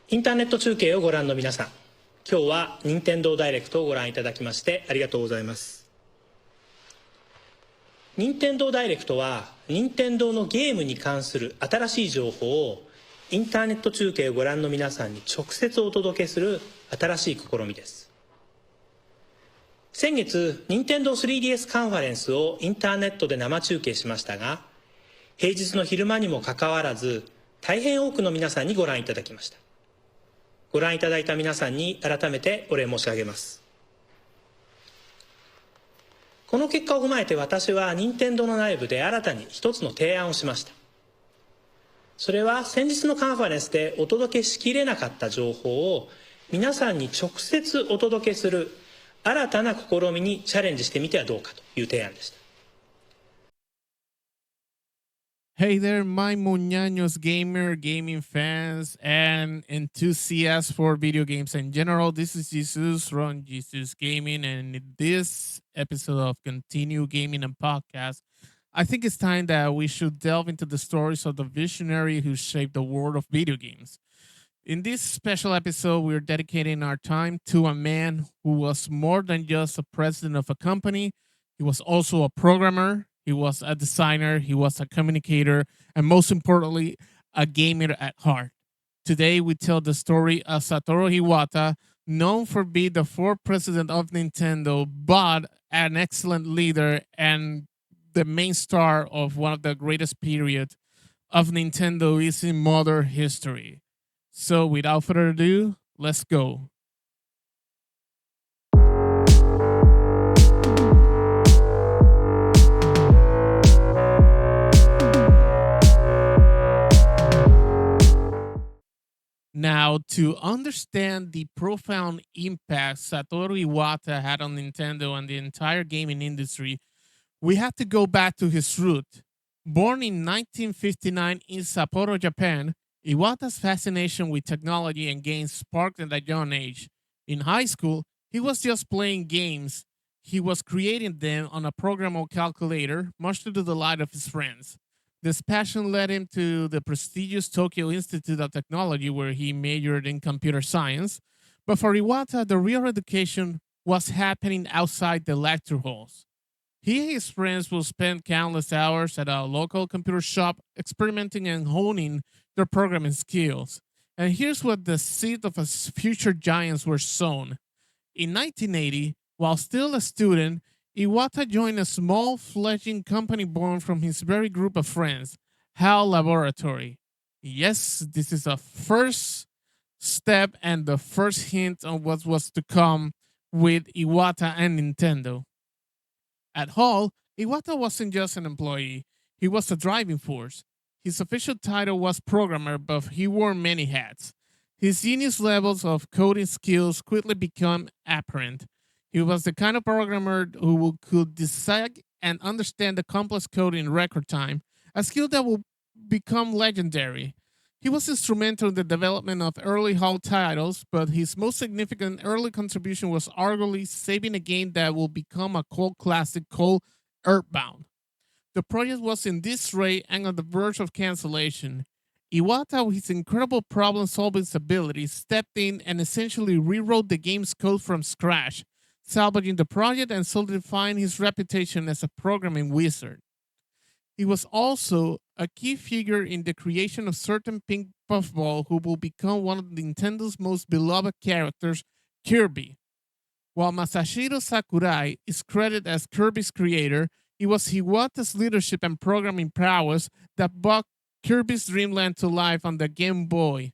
インターネット中継をご覧の皆さん、今日は任天堂ダイレクトをご覧いただきましてありがとうございます。任天堂ダイレクトは任天堂のゲームに関する新しい情報をインターネット中継をご覧の皆さんに直接お届けする新しい試みです。先月、任天堂 3DS カンファレンスをインターネットで生中継しましたが、平日の昼間にもかかわらず大変多くの皆さんにご覧いただきました。ご覧いただいた皆さんに改めてお礼申し上げます。この結果を踏まえて私は任天堂の内部で新たに一つの提案をしました。それは先日のカンファレンスでお届けしきれなかった情報を皆さんに直接お届けする新たな試みにチャレンジしてみてはどうかという提案でした。Hey there, my Muñaños gamer, gaming fans, and enthusiasts for video games in general. This is Jesus from Jesus Gaming, and in this episode of Continue Gaming and Podcast, I think it's time that we should delve into the stories of the visionary who shaped the world of video games. In this special episode, we're dedicating our time to a man who was more than just a president of a company. He was also a programmer, he was a designer, he was a communicator, and most importantly, a gamer at heart. Today, we tell the story of Satoru Iwata, known for being the fourth president of Nintendo, but an excellent leader and the main star of one of the greatest periods of Nintendo is in modern history. So, without further ado, let's go. Now, to understand the profound impact Satoru Iwata had on Nintendo and the entire gaming industry, we have to go back to his root. Born in 1959 in Sapporo, Japan, Iwata's fascination with technology and games sparked at a young age. In high school, he was just playing games. He was creating them on a programmable calculator, much to the delight of his friends. This passion led him to the prestigious Tokyo Institute of Technology, where he majored in computer science. But for Iwata, the real education was happening outside the lecture halls. He and his friends will spend countless hours at a local computer shop experimenting and honing their programming skills. And here's what the seed of his future giants were sown. In 1980, while still a student, Iwata joined a small fledgling company born from his very group of friends, HAL Laboratory. Yes, this is a first step and the first hint on what was to come with Iwata and Nintendo. At HAL, Iwata wasn't just an employee, he was a driving force. His official title was programmer, but he wore many hats. His genius levels of coding skills quickly became apparent. He was the kind of programmer who could decide and understand the complex code in record time, a skill that will become legendary. He was instrumental in the development of early HAL titles, but his most significant early contribution was arguably saving a game that will become a cult classic called Earthbound. The project was in disarray and on the verge of cancellation. Iwata, with his incredible problem-solving abilities, stepped in and essentially rewrote the game's code from scratch, salvaging the project and solidifying his reputation as a programming wizard. He was also a key figure in the creation of certain pink puffball who will become one of Nintendo's most beloved characters, Kirby. While Masahiro Sakurai is credited as Kirby's creator, it was Iwata's leadership and programming prowess that brought Kirby's Dream Land to life on the Game Boy.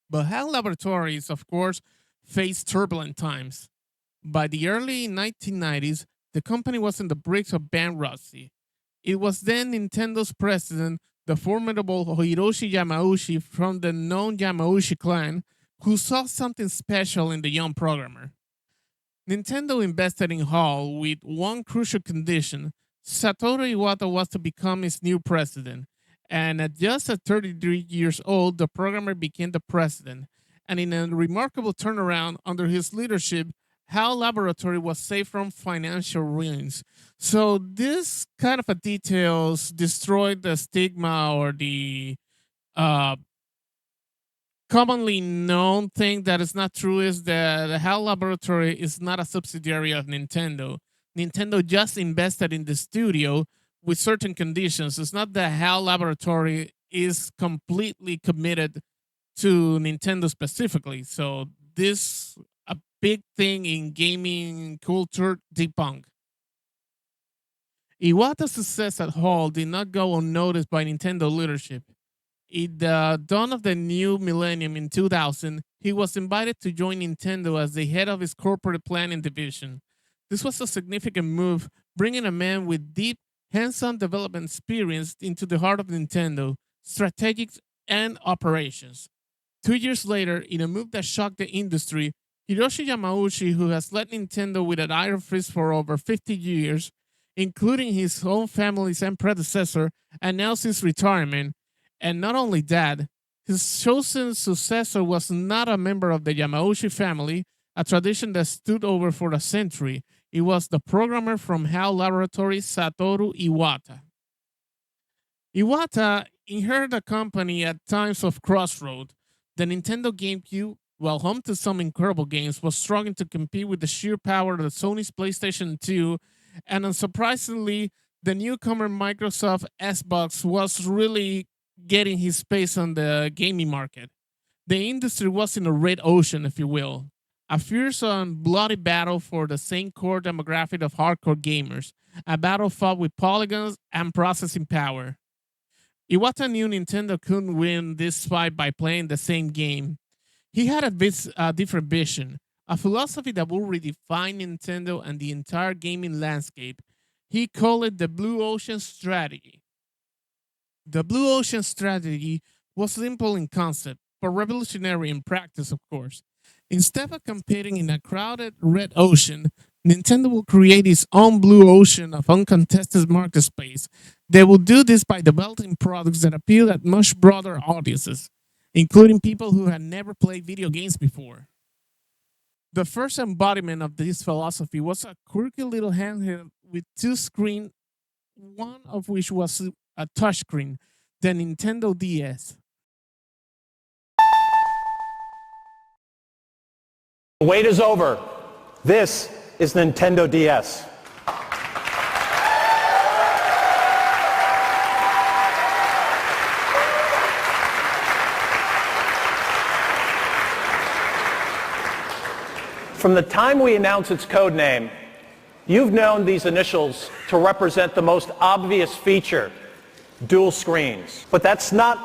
But HAL Laboratories, of course, faced turbulent times. By the early 1990s, the company was on the brink of bankruptcy. It was then Nintendo's president, the formidable Hiroshi Yamauchi from the known Yamauchi clan, who saw something special in the young programmer. Nintendo invested in HAL with one crucial condition: Satoru Iwata was to become its new president. And at just 33 years old, the programmer became the president. And in a remarkable turnaround under his leadership, HAL Laboratory was saved from financial ruins. So this kind of a details destroyed the stigma or the uh, commonly known thing that is not true is that the HAL Laboratory is not a subsidiary of Nintendo. Nintendo just invested in the studio with certain conditions. It's not that HAL Laboratory is completely committed to Nintendo specifically. So this a big thing in gaming culture debunked. Iwata's success at Hall did not go unnoticed by Nintendo leadership. At the dawn of the new millennium in 2000, he was invited to join Nintendo as the head of his corporate planning division. This was a significant move, bringing a man with deep hands-on development experience into the heart of Nintendo, strategics and operations. 2 years later, in a move that shocked the industry, Hiroshi Yamauchi, who has led Nintendo with an iron fist for over 50 years, including his own family's and predecessor, announced his retirement. And not only that, his chosen successor was not a member of the Yamauchi family, a tradition that stood over for a century. It was the programmer from HAL Laboratory, Satoru Iwata. Iwata inherited a company at times of crossroad. The Nintendo GameCube, while home to some incredible games, was struggling to compete with the sheer power of the Sony's PlayStation 2, and unsurprisingly, the newcomer Microsoft Xbox was really getting his space on the gaming market. The industry was in a red ocean, if you will, a fierce and bloody battle for the same core demographic of hardcore gamers, a battle fought with polygons and processing power. Iwata knew Nintendo couldn't win this fight by playing the same game. He had a different vision, a philosophy that would redefine Nintendo and the entire gaming landscape. He called it the Blue Ocean Strategy. The Blue Ocean Strategy was simple in concept, but revolutionary in practice, of course. Instead of competing in a crowded red ocean, Nintendo will create its own blue ocean of uncontested market space. They will do this by developing products that appeal at much broader audiences, including people who had never played video games before. The first embodiment of this philosophy was a quirky little handheld with two screens, one of which was a touchscreen, the Nintendo DS. The wait is over. This is Nintendo DS. From the time we announced its code name, you've known these initials to represent the most obvious feature, dual screens. But that's not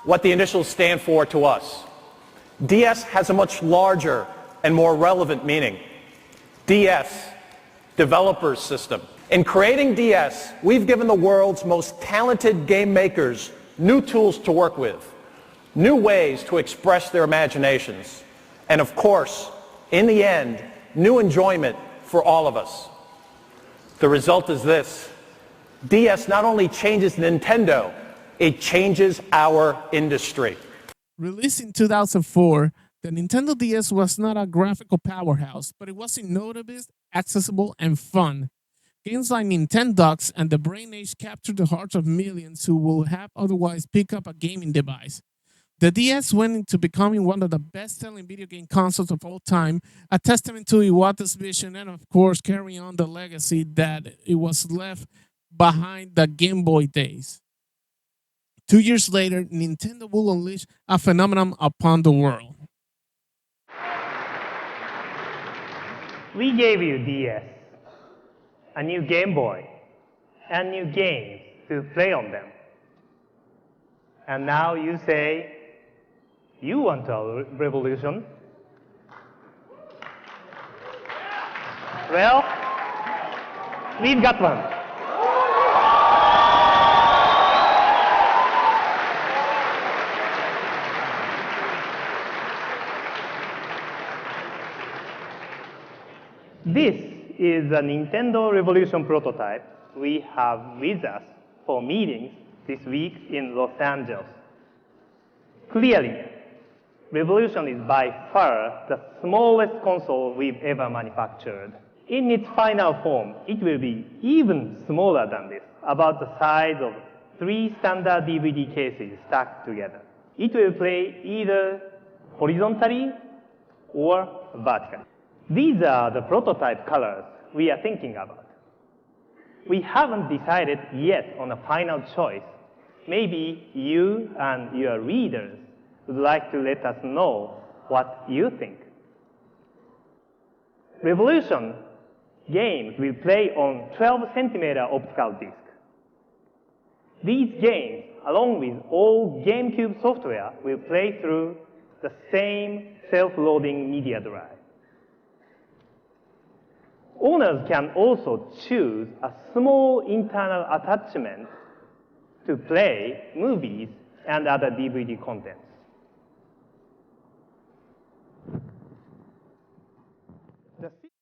what the initials stand for to us. DS has a much larger and more relevant meaning. DS, Developer's System. In creating DS, we've given the world's most talented game makers new tools to work with, new ways to express their imaginations, and of course, in the end, new enjoyment for all of us. The result is this. DS not only changes Nintendo, it changes our industry. Released in 2004, the Nintendo DS was not a graphical powerhouse, but it was innovative, accessible, and fun. Games like Nintendogs and the Brain Age captured the hearts of millions who would have otherwise picked up a gaming device. The DS went into becoming one of the best-selling video game consoles of all time, a testament to Iwata's vision and, of course, carrying on the legacy that it was left behind the Game Boy days. 2 years later, Nintendo will unleash a phenomenon upon the world. We gave you DS, a new Game Boy, and new games to play on them. And now you say, you want a revolution? Well, we've got one. This is a Nintendo Revolution prototype we have with us for meetings this week in Los Angeles. Clearly, Revolution is by far the smallest console we've ever manufactured. In its final form, it will be even smaller than this, about the size of 3 standard DVD cases stacked together. It will play either horizontally or vertically. These are the prototype colors we are thinking about. We haven't decided yet on a final choice. Maybe you and your readers would like to let us know what you think. Revolution games will play on 12-centimeter optical disc. These games, along with all GameCube software, will play through the same self-loading media drive. Owners can also choose a small internal attachment to play movies and other DVD contents.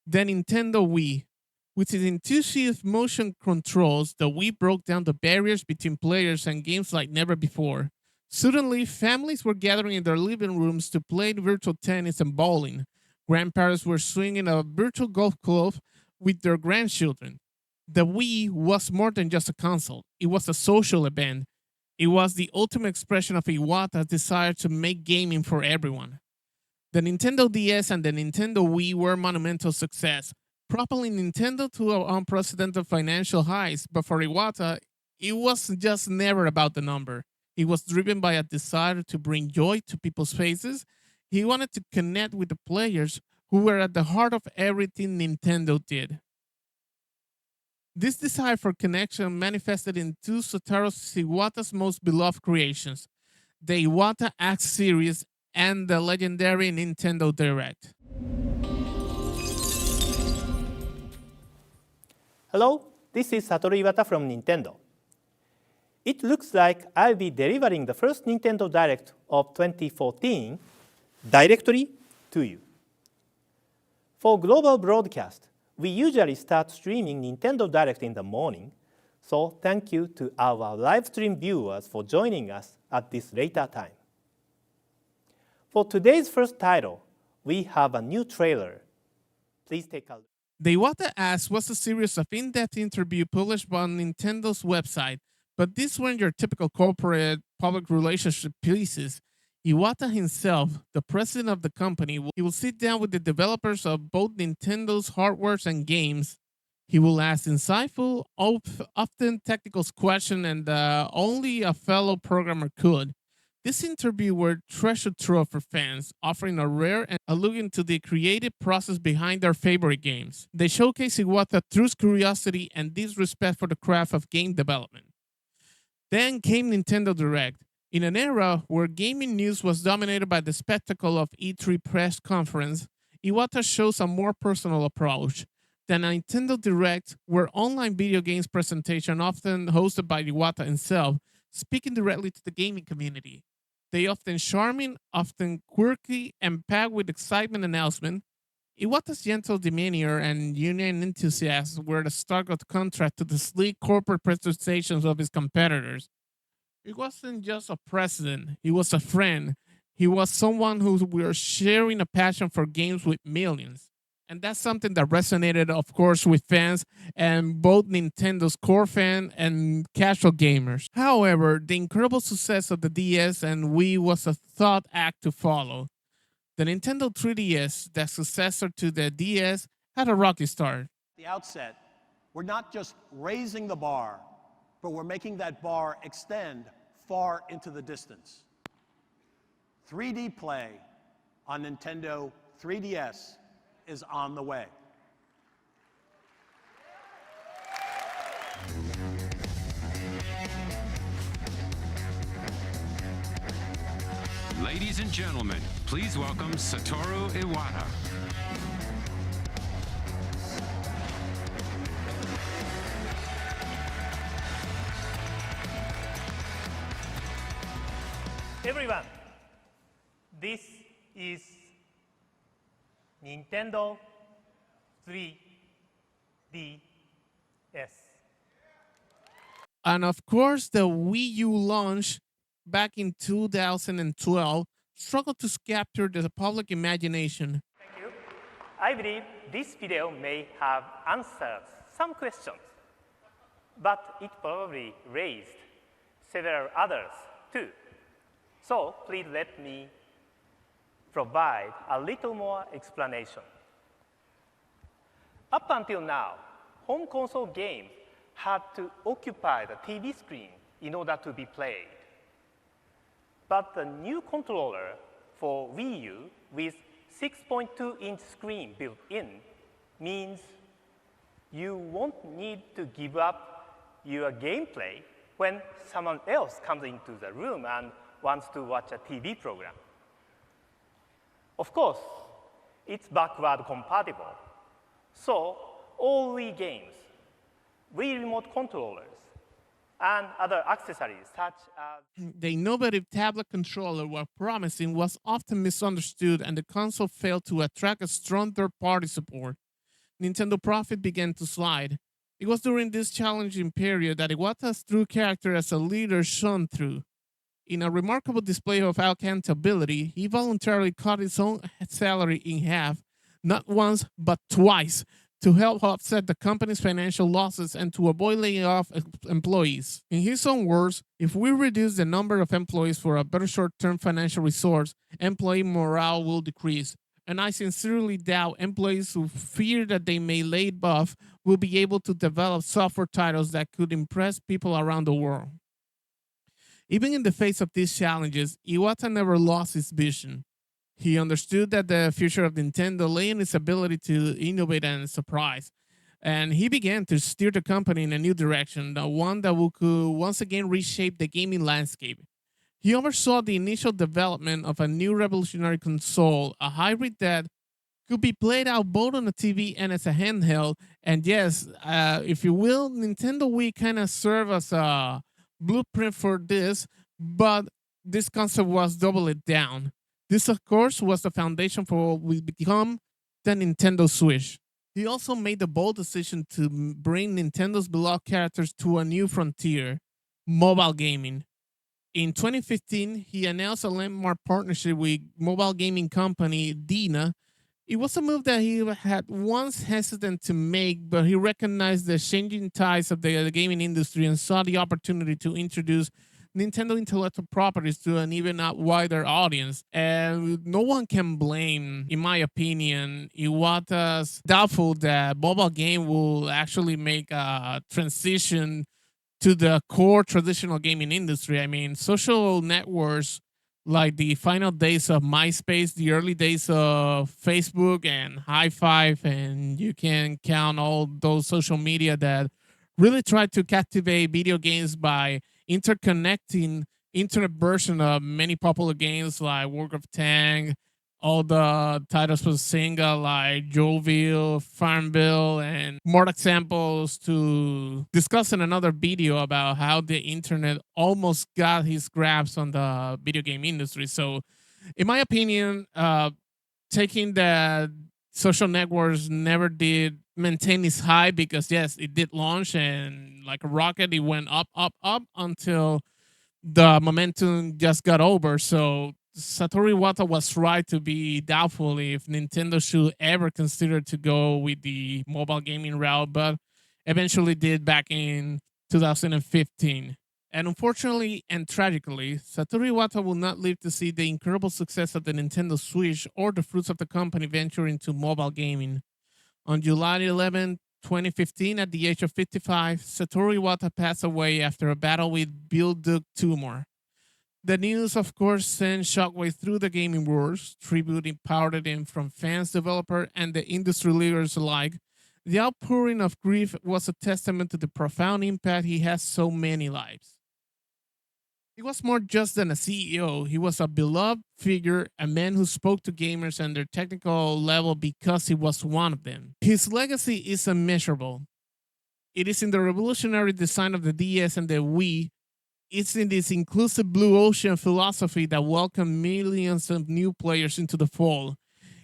The Nintendo Wii. With its intuitive motion controls, the Wii broke down the barriers between players and games like never before. Suddenly, families were gathering in their living rooms to play virtual tennis and bowling. Grandparents were swinging a virtual golf club with their grandchildren. The Wii was more than just a console, it was a social event. It was the ultimate expression of Iwata's desire to make gaming for everyone. The Nintendo DS and the Nintendo Wii were monumental success, propelling Nintendo to unprecedented financial highs, but for Iwata, it was just never about the number. It was driven by a desire to bring joy to people's faces. He wanted to connect with the players who were at the heart of everything Nintendo did. This desire for connection manifested in two Satoru Iwata's most beloved creations, the Iwata X series and the legendary Nintendo Direct. Hello, this is Satoru Iwata from Nintendo. It looks like I'll be delivering the first Nintendo Direct of 2014 directly to you. For global broadcast, we usually start streaming Nintendo Direct in the morning, so thank you to our live stream viewers for joining us at this later time. For today's first title, we have a new trailer. Please take a look. The Iwata Ask was a series of in-depth interviews published on Nintendo's website, but these weren't your typical corporate public relationship pieces. Iwata himself, the president of the company, he will sit down with the developers of both Nintendo's hardware and games. He will ask insightful, often technical questions, and only a fellow programmer could. This interview were treasure trove for fans, offering a rare and a look into the creative process behind their favorite games. They showcase Iwata's true curiosity and deep respect for the craft of game development. Then came Nintendo Direct. In an era where gaming news was dominated by the spectacle of E3 press conference, Iwata shows a more personal approach. The Nintendo Direct were online video games presentation often hosted by Iwata himself, speaking directly to the gaming community. They often charming, often quirky, and packed with excitement announcement. Iwata's gentle demeanor and union enthusiasm were the stark contrast to the sleek corporate presentations of his competitors. He wasn't just a president, he was a friend. He was someone who were sharing a passion for games with millions. And that's something that resonated, of course, with fans and both Nintendo's core fan and casual gamers. However, the incredible success of the DS and Wii was a thought act to follow. The Nintendo 3DS, the successor to the DS, had a rocky start. At the outset, we're not just raising the bar, but we're making that bar extend far into the distance. 3D play on Nintendo 3DS is on the way. Ladies and gentlemen, please welcome Satoru Iwata. Everyone, this is Nintendo 3DS. And of course, the Wii U launch back in 2012 struggled to capture the public imagination. Thank you. I believe this video may have answered some questions, but it probably raised several others too. So please let me provide a little more explanation. Up until now, home console games had to occupy the TV screen in order to be played. But the new controller for Wii U with 6.2-inch screen built in means you won't need to give up your gameplay when someone else comes into the room and wants to watch a TV program. Of course, it's backward compatible. So all Wii games, Wii remote controllers, and other accessories such as The innovative tablet controller, while promising, was often misunderstood, and the console failed to attract a strong third-party support. Nintendo profit began to slide. It was during this challenging period that Iwata's true character as a leader shone through. In a remarkable display of accountability, he voluntarily cut his own salary in half, not once, but twice, to help offset the company's financial losses and to avoid laying off employees. In his own words, if we reduce the number of employees for a better short-term financial resource, employee morale will decrease. And I sincerely doubt employees who fear that they may lay off will be able to develop software titles that could impress people around the world. Even in the face of these challenges, Iwata never lost his vision. He understood that the future of Nintendo lay in its ability to innovate and surprise. And he began to steer the company in a new direction, the one that could once again reshape the gaming landscape. He oversaw the initial development of a new revolutionary console, a hybrid that could be played out both on a TV and as a handheld. And yes, if you will, Nintendo Wii kind of served as a blueprint for this, but this concept was double it down. This, of course, was the foundation for what would become the Nintendo Switch. He also made the bold decision to bring Nintendo's beloved characters to a new frontier, mobile gaming. In 2015, he announced a landmark partnership with mobile gaming company Dina. It was a move that he had once hesitant to make, but he recognized the changing tides of the gaming industry and saw the opportunity to introduce Nintendo intellectual properties to an even wider audience. And no one can blame, in my opinion, Iwata's doubtful that mobile game will actually make a transition to the core traditional gaming industry. I mean, social networks like the final days of MySpace, the early days of Facebook and High Five, and you can count all those social media that really tried to captivate video games by interconnecting internet version of many popular games like World of Tank, all the titles for Sega like Jovial, Farmville, and more examples to discuss in another video about how the internet almost got his grasp on the video game industry. So, in my opinion, taking the social networks never did maintain its high because, yes, it did launch and like a rocket, it went up, up, up until the momentum just got over. So Satoru Iwata was right to be doubtful if Nintendo should ever consider to go with the mobile gaming route, but eventually did back in 2015. And unfortunately and tragically, Satoru Iwata will not live to see the incredible success of the Nintendo Switch or the fruits of the company venture into mobile gaming. On July 11, 2015, at the age of 55, Satoru Iwata passed away after a battle with Bile-duct tumor. The news, of course, sent shockwave through the gaming world, tribute imparted in from fans, developers, and the industry leaders alike. The outpouring of grief was a testament to the profound impact he has so many lives. He was more just than a CEO. He was a beloved figure, a man who spoke to gamers and their technical level because he was one of them. His legacy is immeasurable. It is in the revolutionary design of the DS and the Wii. It's in this inclusive blue ocean philosophy that welcomed millions of new players into the fold.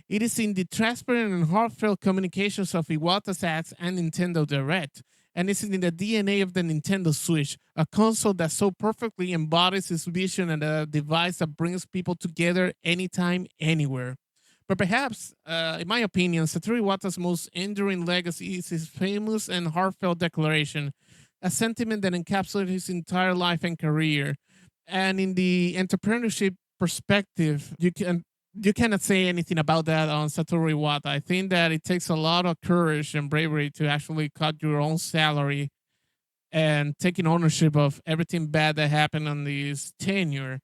It is in the transparent and heartfelt communications of Iwata's acts and Nintendo Direct. And it's in the DNA of the Nintendo Switch, a console that so perfectly embodies his vision and a device that brings people together anytime, anywhere. But perhaps, in my opinion, Satoru Iwata's most enduring legacy is his famous and heartfelt declaration, a sentiment that encapsulates his entire life and career. And in the entrepreneurship perspective, you can you cannot say anything about that on Satoru Iwata. I think that it takes a lot of courage and bravery to actually cut your own salary and taking ownership of everything bad that happened on this tenure.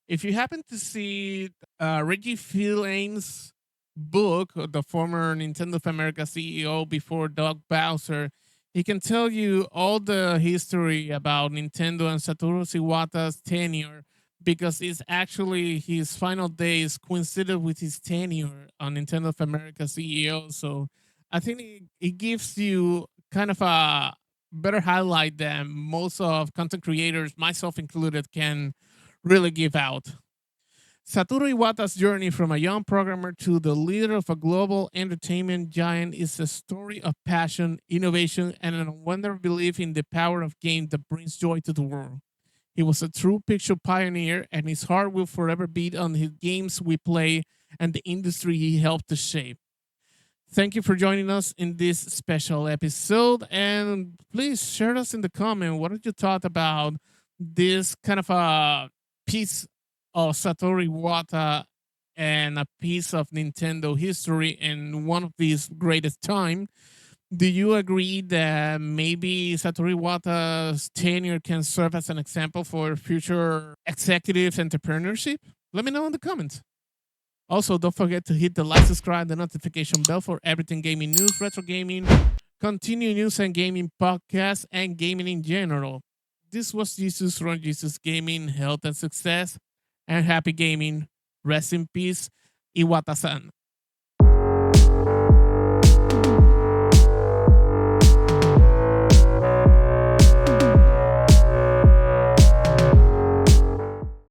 If you happen to see Reggie Fils-Aine's book, the former Nintendo of America CEO before Doug Bowser, he can tell you all the history about Nintendo and Satoru Iwata's tenure because it's actually his final days coincided with his tenure on Nintendo of America CEO. So I think it gives you kind of a better highlight than most of content creators, myself included, can really give out. Satoru Iwata's journey from a young programmer to the leader of a global entertainment giant is a story of passion, innovation, and an unwavering belief in the power of game that brings joy to the world. He was a true picture pioneer, and his heart will forever beat on the games we play and the industry he helped to shape. Thank you for joining us in this special episode. And please share us in the comment what did you thought about this kind of a piece of Satoru Iwata and a piece of Nintendo history in one of these greatest time. Do you agree that maybe Satoru Iwata's tenure can serve as an example for future executive entrepreneurship? Let me know in the comments. Also, don't forget to hit the like, subscribe, the notification bell for everything gaming news, retro gaming, continuing news and gaming podcasts, and gaming in general. This was Jesus from Jesus Gaming, health and success, and happy gaming. Rest in peace, Iwata-san.